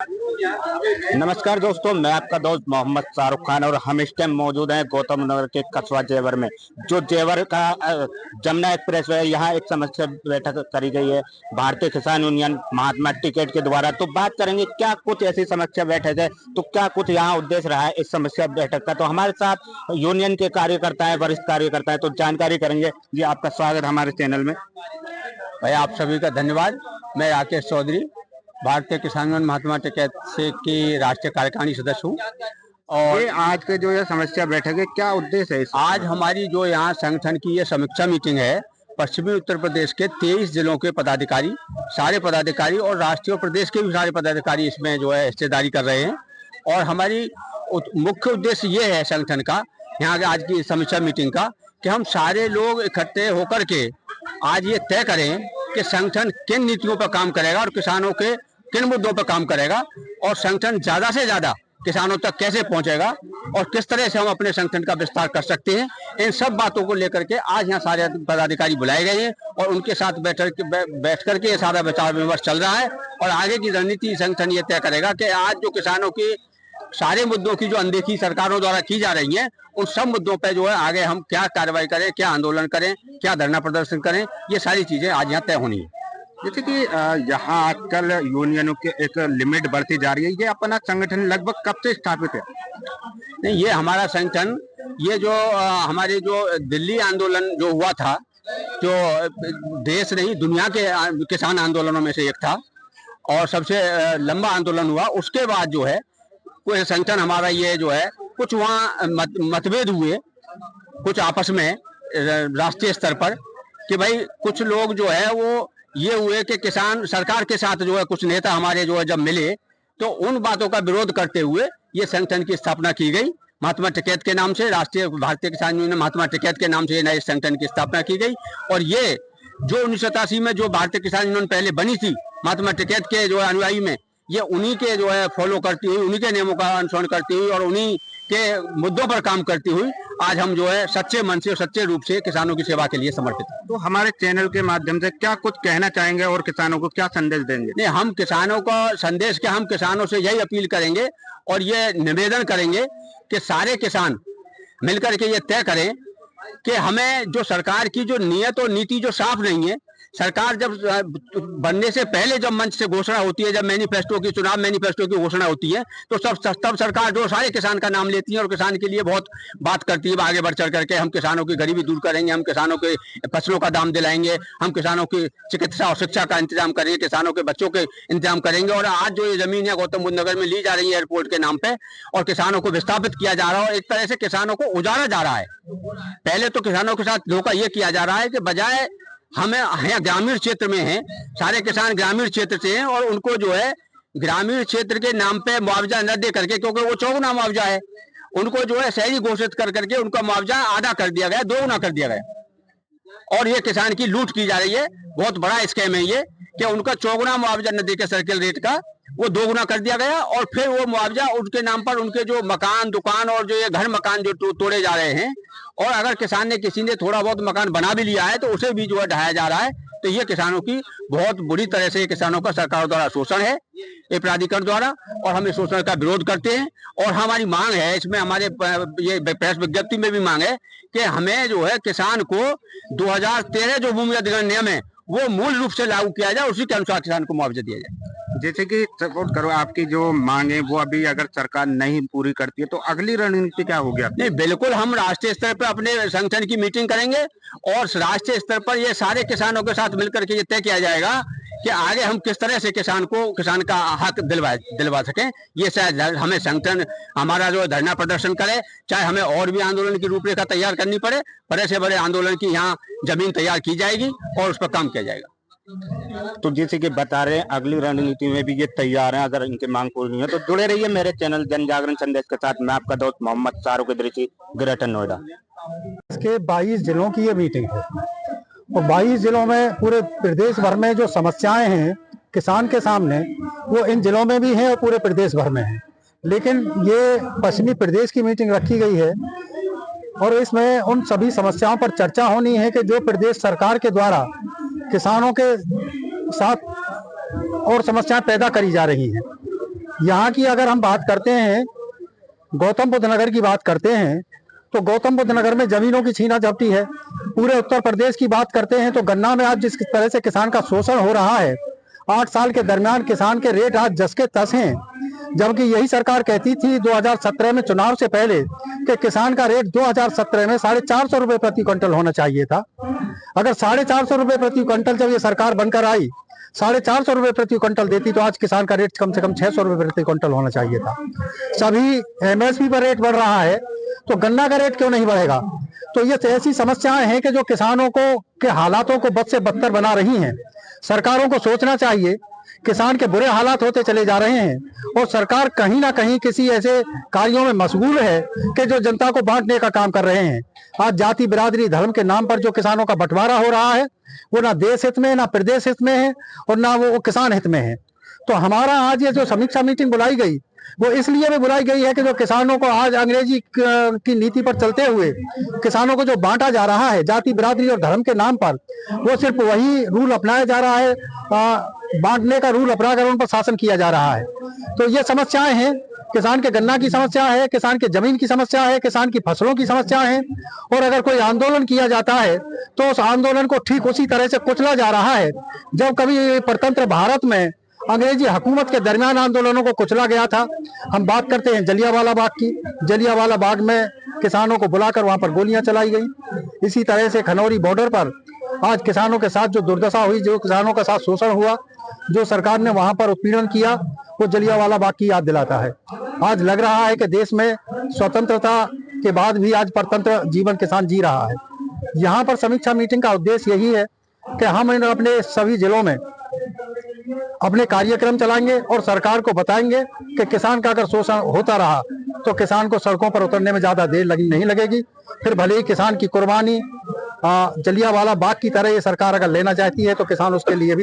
नमस्कार दोस्तों, मैं आपका दोस्त मोहम्मद शाहरुख खान और हम इस टाइम मौजूद हैं गौतम नगर के कस्बा जेवर में। जो जेवर का जमुना एक्सप्रेस है, यहाँ एक समस्या बैठक करी गई है भारतीय किसान यूनियन महात्मा टिकैत के द्वारा। तो बात करेंगे क्या कुछ ऐसी समस्या बैठक है, तो क्या कुछ यहाँ उद्देश्य रहा है इस समस्या बैठक का। तो हमारे साथ यूनियन के कार्यकर्ता है, वरिष्ठ कार्यकर्ता है, तो जानकारी करेंगे। जी, आपका स्वागत हमारे चैनल में। भाई, आप सभी का धन्यवाद। मैं राकेश चौधरी, भारतीय किसान यूनियन महात्मा टिकैत से की राष्ट्रीय कार्यकारिणी सदस्य हूँ। और आज के जो यह समस्या बैठक है, क्या उद्देश्य है आज हमारी जो यहाँ संगठन की ये समीक्षा मीटिंग है, पश्चिमी उत्तर प्रदेश के 23 जिलों के पदाधिकारी, सारे पदाधिकारी और राष्ट्रीय और प्रदेश के भी सारे पदाधिकारी इसमें जो है हिस्सेदारी कर रहे हैं। और हमारी मुख्य उद्देश्य ये है संगठन का, यहाँ आज की समीक्षा मीटिंग का, कि हम सारे लोग इकट्ठे होकर के आज ये तय करें कि संगठन किन नीतियों पर काम करेगा और किसानों के किन मुद्दों पर काम करेगा, और संगठन ज्यादा से ज्यादा किसानों तक कैसे पहुंचेगा और किस तरह से हम अपने संगठन का विस्तार कर सकते हैं। इन सब बातों को लेकर के आज यहाँ सारे पदाधिकारी बुलाए गए हैं और उनके साथ बैठ करके ये सारा विचार विमर्श चल रहा है। और आगे की रणनीति संगठन ये तय करेगा कि आज जो किसानों की सारे मुद्दों की जो अनदेखी सरकारों द्वारा की जा रही है, उन सब मुद्दों पे जो है आगे हम क्या कार्रवाई करें, क्या आंदोलन करें, क्या धरना प्रदर्शन करें, ये सारी चीजें आज यहाँ तय होनी है। जैसे कि यहाँ आजकल यूनियनों के एक लिमिट बढ़ती जा रही है, ये अपना संगठन लगभग कब से स्थापित है? नहीं, ये हमारा संगठन, ये जो हमारे जो दिल्ली आंदोलन जो हुआ था, जो देश नहीं दुनिया के किसान आंदोलनों में से एक था और सबसे लंबा आंदोलन हुआ, उसके बाद जो है कोई संगठन हमारा ये जो है कुछ वहाँ मतभेद हुए कुछ आपस में राष्ट्रीय स्तर पर, कि भाई कुछ लोग जो है वो ये हुए कि किसान सरकार के साथ जो है कुछ नेता हमारे जो है जब मिले, तो उन बातों का विरोध करते हुए ये संगठन की स्थापना की गई महात्मा टिकैत के नाम से। राष्ट्रीय भारतीय किसान यूनियन महात्मा टिकैत के नाम से ये नए संगठन की स्थापना की गई। और ये जो 1987 में जो भारतीय किसान यूनियन पहले बनी थी महात्मा टिकैत के जो अनुयायी में, ये उन्हीं के जो है फॉलो करती हुई, उन्हीं के नियमों का अनुसरण करती हुई और उन्हीं के मुद्दों पर काम करती हुई आज हम जो है सच्चे मन से और सच्चे रूप से किसानों की सेवा के लिए समर्पित हैं। तो हमारे चैनल के माध्यम से क्या कुछ कहना चाहेंगे और किसानों को क्या संदेश देंगे? नहीं, हम किसानों को संदेश क्या, हम किसानों से यही अपील करेंगे और ये निवेदन करेंगे कि सारे किसान मिलकर के ये तय करें कि हमें जो सरकार की जो नीयत और नीति जो साफ नहीं है, सरकार जब बनने से पहले जब मंच से घोषणा होती है, जब मैनिफेस्टो की चुनाव मैनिफेस्टो की घोषणा होती है, तो तब सरकार जो सारे किसान का नाम लेती है और किसान के लिए बहुत बात करती है आगे बढ़ चढ़ करके। हम किसानों की गरीबी दूर करेंगे, हम किसानों के फसलों का दाम दिलाएंगे, हम किसानों की चिकित्सा और शिक्षा का इंतजाम करेंगे, किसानों के बच्चों के इंतजाम करेंगे। और आज जो ये जमीन है गौतम बुद्ध नगर में ली जा रही है एयरपोर्ट के नाम पे और किसानों को विस्थापित किया जा रहा है और एक तरह से किसानों को उजाड़ा जा रहा है। पहले तो किसानों के साथ धोखा ये किया जा रहा है कि बजाय हमें यहाँ ग्रामीण क्षेत्र में हैं, सारे किसान ग्रामीण क्षेत्र से हैं और उनको जो है ग्रामीण क्षेत्र के नाम पे मुआवजा न दे करके, क्योंकि वो चौगुना मुआवजा है, उनको जो है शहरी घोषित कर करके उनका मुआवजा आधा कर दिया गया, दोगुना कर दिया गया। और ये किसान की लूट की जा रही है। बहुत बड़ा स्कैम है ये कि उनका चौगुना मुआवजा न देकर सर्किल रेट का वो दोगुना कर दिया गया और फिर वो मुआवजा उनके नाम पर उनके जो मकान दुकान और जो ये घर मकान जो तोड़े जा रहे हैं, और अगर किसान ने किसी ने थोड़ा बहुत मकान बना भी लिया है तो उसे भी जो है ढाया जा रहा है। तो ये किसानों की बहुत बुरी तरह से किसानों का सरकार द्वारा शोषण है, ये प्राधिकरण द्वारा, और हम इस शोषण का विरोध करते हैं। और हमारी मांग है, इसमें हमारे ये प्रेस विज्ञप्ति में भी मांग है कि हमें जो है किसान को 2013 जो भूमि अधिग्रहण नियम है वो मूल रूप से लागू किया जाए, उसी के अनुसार किसान को मुआवजा दिया जाए। जैसे कि सपोर्ट करो, आपकी जो मांग है वो अभी अगर सरकार नहीं पूरी करती है तो अगली रणनीति क्या होगी? नहीं, बिल्कुल हम राष्ट्रीय स्तर पर अपने संगठन की मीटिंग करेंगे और राष्ट्रीय स्तर पर ये सारे किसानों के साथ मिलकर के ये तय किया जाएगा कि आगे हम किस तरह से किसान का हक दिलवा सकें। ये शायद हमें संगठन हमारा जो धरना प्रदर्शन करे, चाहे हमें और भी आंदोलन की रूपरेखा तैयार करनी पड़े, बड़े से बड़े आंदोलन की यहाँ जमीन तैयार की जाएगी और उस पर काम किया जाएगा। तो जैसे कि बता रहे हैं अगली रणनीति में भी ये तैयार हैं अगर इनकी मांग पूरी नहीं है। तो जुड़े रहिए मेरे चैनल जन जागरण संदेश के साथ। मैं आपका दोस्त मोहम्मद शाहरुख दृष्टि, ग्रेटर नोएडा। इसके 22 जिलों की ये मीटिंग है और 22 जिलों में पूरे प्रदेश भर में जो समस्याएं हैं किसान के सामने, वो इन जिलों में भी हैं और पूरे प्रदेश भर में है। लेकिन ये पश्चिमी प्रदेश की मीटिंग रखी गई है और इसमें उन सभी समस्याओं पर चर्चा होनी है कि जो प्रदेश सरकार के द्वारा किसानों के साथ और समस्याएं पैदा करी जा रही हैं। यहाँ की अगर हम बात करते हैं, गौतम बुद्ध नगर की बात करते हैं, तो गौतम बुद्ध नगर में जमीनों की छीना झपटी है। पूरे उत्तर प्रदेश की बात करते हैं तो गन्ना में आज जिस तरह से किसान का शोषण हो रहा है, 8 साल के दरमियान किसान के रेट आज जस के तस हैं, जबकि यही सरकार कहती थी 2017 में चुनाव से पहले कि किसान का रेट 2017 में 450 रुपए प्रति क्विंटल होना चाहिए था। अगर 450 रुपए प्रति क्विंटल जब ये सरकार बनकर आई 450 रुपए प्रति क्विंटल देती तो आज किसान का रेट कम से कम 600 रुपए प्रति क्विंटल होना चाहिए था। सभी एमएसपी पर रेट बढ़ रहा है तो गन्ना का रेट क्यों नहीं बढ़ेगा? तो ये ऐसी समस्याएं हैं कि जो किसानों को के हालातों को बद से बदतर बना रही हैं। सरकारों को सोचना चाहिए, किसान के बुरे हालात होते चले जा रहे हैं और सरकार कहीं ना कहीं किसी ऐसे कार्यों में मशगूल है कि जो जनता को बांटने का काम कर रहे हैं। आज जाति बिरादरी धर्म के नाम पर जो किसानों का बंटवारा हो रहा है वो ना देश हित में, ना प्रदेश हित में है और ना वो किसान हित में है। तो हमारा आज ये जो समीक्षा मीटिंग बुलाई गई वो इसलिए भी बुलाई गई है कि जो किसानों को आज अंग्रेजी की नीति पर चलते हुए किसानों को जो बांटा जा रहा है जाति बिरादरी और धर्म के नाम पर, वो सिर्फ वही रूल अपनाया जा रहा है, बांटने का रूल अपनाकर उन पर शासन किया जा रहा है। तो ये समस्याएं हैं, किसान के गन्ना की समस्या है, किसान के जमीन की समस्या है, किसान की फसलों की समस्या है। और अगर कोई आंदोलन किया जाता है तो उस आंदोलन को ठीक उसी तरह से कुचला जा रहा है जब कभी परतंत्र भारत में अंग्रेजी हुकूमत के दरमियान आंदोलनों को कुचला गया था। हम बात करते हैं जलियांवाला बाग की। जलियांवाला बाग में किसानों को बुलाकर वहां पर गोलियां चलाई गई। इसी तरह से खनौरी बॉर्डर पर आज किसानों के साथ जो दुर्दशा हुई, जो किसानों के साथ शोषण हुआ, जो सरकार ने वहां पर उत्पीड़न किया, वो जलियांवाला बाग की याद दिलाता है। आज लग रहा है कि देश में स्वतंत्रता के बाद भी आज परतंत्र जीवन किसान जी रहा है। यहाँ पर समीक्षा मीटिंग का उद्देश्य यही है कि हम अपने सभी जिलों में अपने कार्यक्रम चलाएंगे और सरकार को बताएंगे कि किसान का अगर शोषण होता रहा तो किसान को सड़कों पर उतरने में ज्यादा देर नहीं लगेगी। फिर भले ही किसान की कुर्बानी जलियांवाला बाग की तरह ये सरकार अगर लेना चाहती है तो किसान उसके लिए भी